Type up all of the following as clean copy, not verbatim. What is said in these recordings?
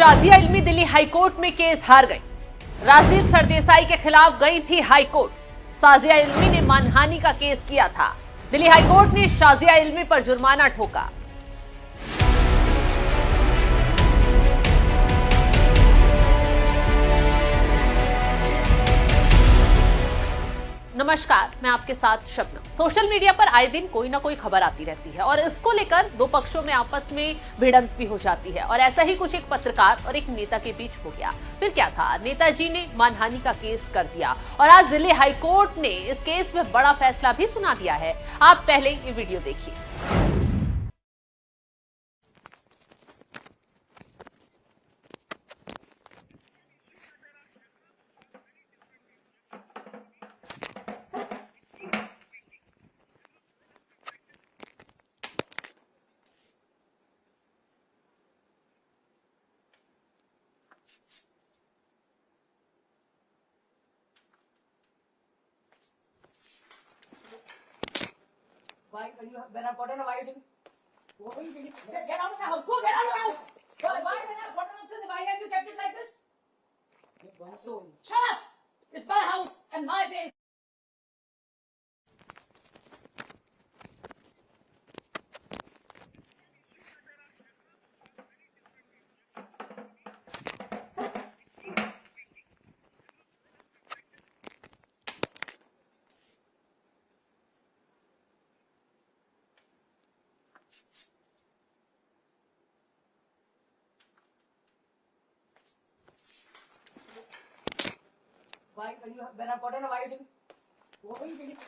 शाजिया इल्मी Delhi high court में case हार गई। राजदीप सरदेसाई के खिलाफ गई थी हाईकोर्ट। शाजिया इल्मी ने मानहानि का केस किया था। दिल्ली हाईकोर्ट ने शाजिया इल्मी पर जुर्माना ठोका। नमस्कार, मैं आपके साथ शबनम। सोशल मीडिया पर आए दिन कोई ना कोई खबर आती रहती है और इसको लेकर दो पक्षों में आपस में भिड़ंत भी हो जाती है और ऐसा ही कुछ एक पत्रकार और एक नेता के बीच हो गया। फिर क्या था, नेताजी ने मानहानि का केस कर दिया और आज दिल्ली हाईकोर्ट ने इस केस में बड़ा फैसला भी सुना दिया है। आप पहले ये वीडियो देखिए। Why, when I've gotten a why you didn't? Get out of the house! Go get out of the house! Why, when I've gotten upset, why have you kept it like this? Shut up! It's my house and my place. Why, when I've gotten a why you didn't?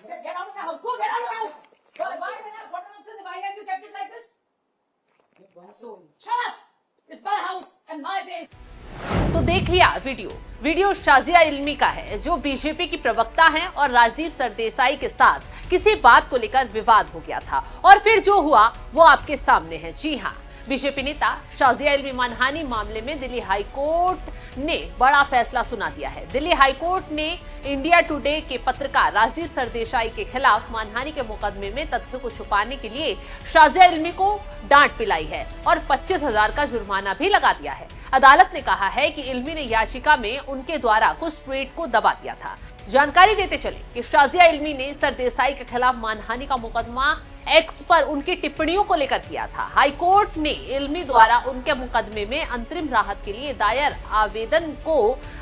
Get out of the house! Go get out of the house! Why, when I've gotten upset, why have you kept it like this? Shut up! It's my house and my place. तो देख लिया video Shazia इल्मी का है, जो BJP की प्रवक्ता हैं और राजदीप सरदेसाई के साथ किसी बात को लेकर विवाद हो गया था और फिर जो हुआ वो आपके सामने है। जी हाँ, बीजेपी नेता शाजिया इल्मी मानहानि मामले में दिल्ली हाईकोर्ट ने बड़ा फैसला सुना दिया है। दिल्ली हाईकोर्ट ने इंडिया टुडे के पत्रकार राजदीप सरदेसाई के खिलाफ मानहानि के मुकदमे में तथ्यों को छुपाने के लिए शाजिया इल्मी को डांट पिलाई है और 25,000 का जुर्माना भी लगा दिया है। अदालत ने कहा है कि इल्मी ने याचिका में उनके द्वारा कुछ ट्वीट को दबा दिया था। जानकारी देते चले कि शाजिया इल्मी ने सरदेसाई के खिलाफ मानहानि का मुकदमा एक्स पर उनकी टिप्पणियों को लेकर किया था। हाईकोर्ट ने इल्मी द्वारा उनके मुकदमे में अंतरिम राहत के लिए दायर आवेदन को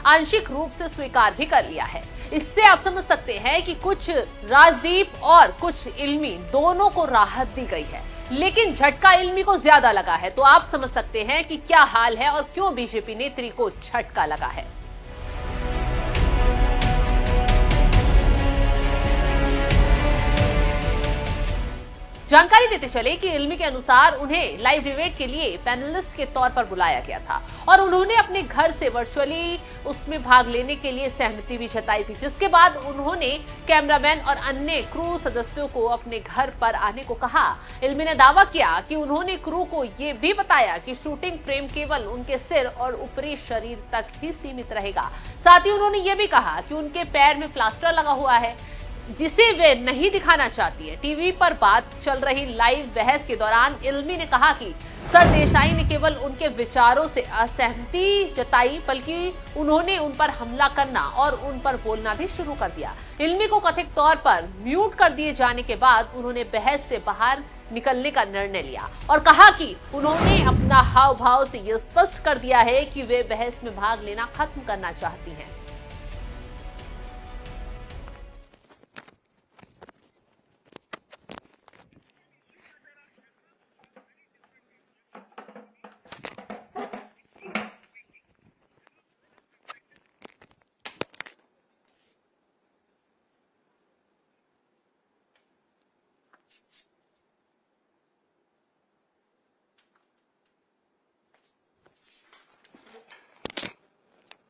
आंशिक रूप से स्वीकार भी कर लिया है। इससे आप समझ सकते हैं कि कुछ राजदीप और कुछ इल्मी दोनों को राहत दी गई है, लेकिन झटका इल्मी को ज्यादा लगा है। तो आप समझ सकते हैं कि क्या हाल है और क्यों बीजेपी नेत्री को झटका लगा है। जानकारी देते चले कि इल्मी के अनुसार उन्हें लाइव डिबेट के लिए पैनलिस्ट के तौर पर बुलाया गया था और उन्होंने अपने घर से वर्चुअली उसमें भाग लेने के लिए सहमति भी जताई थी, जिसके बाद उन्होंने कैमरामैन और अन्य क्रू सदस्यों को अपने घर पर आने को कहा। इल्मी ने दावा किया कि उन्होंने क्रू को ये भी बताया कि शूटिंग फ्रेम केवल उनके सिर और ऊपरी शरीर तक ही सीमित रहेगा। साथ ही उन्होंने ये भी कहा कि उनके पैर में प्लास्टर लगा हुआ है जिसे वे नहीं दिखाना चाहती है। टीवी पर बात चल रही लाइव बहस के दौरान इल्मी ने कहा कि सरदेसाई ने केवल उनके विचारों से असहमति जताई, बल्कि उन्होंने उन पर हमला करना और उन पर बोलना भी शुरू कर दिया। इल्मी को कथित तौर पर म्यूट कर दिए जाने के बाद उन्होंने बहस से बाहर निकलने का निर्णय लिया और कहा कि उन्होंने अपना हाव भाव से यह स्पष्ट कर दिया है कि वे बहस में भाग लेना खत्म करना चाहती हैं।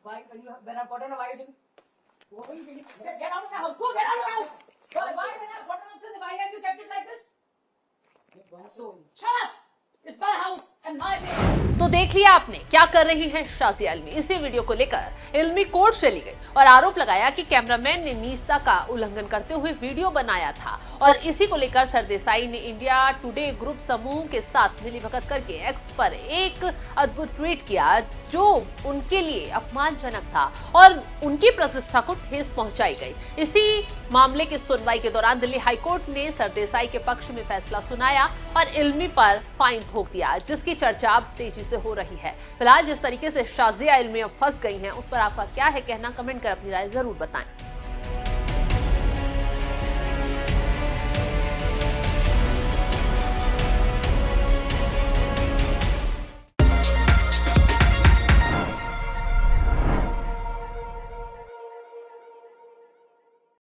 Why, when I've gotten a why you didn't? Get out of the house! Go get out of the house! Why, when I've gotten upset, why have you kept it like this? Shut up! It's my house and my place. तो तो देख लिया आपने क्या कर रही है शाजिया इल्मी। इसी वीडियो को लेकर इल्मी कोर्ट चली गई और आरोप लगाया कि कैमरामैन ने निजता का उल्लंघन करते हुए वीडियो बनाया था और इसी को लेकर सरदेसाई ने इंडिया टुडे ग्रुप समूह के साथ मिलीभगत करके एक्स पर एक अद्भुत ट्वीट किया जो उनके लिए अपमानजनक था और उनकी प्रतिष्ठा को ठेस पहुंचाई गई। इसी मामले की सुनवाई के दौरान दिल्ली हाईकोर्ट ने सरदेसाई के पक्ष में फैसला सुनाया और इल्मी पर फाइन ठोक दिया, जिसकी चर्चा अब तेजी से हो रही है। फिलहाल जिस तरीके से शाजिया इल्मी अब फंस गई हैं, उस पर आपका क्या है कहना, कमेंट कर अपनी राय जरूर बताएं।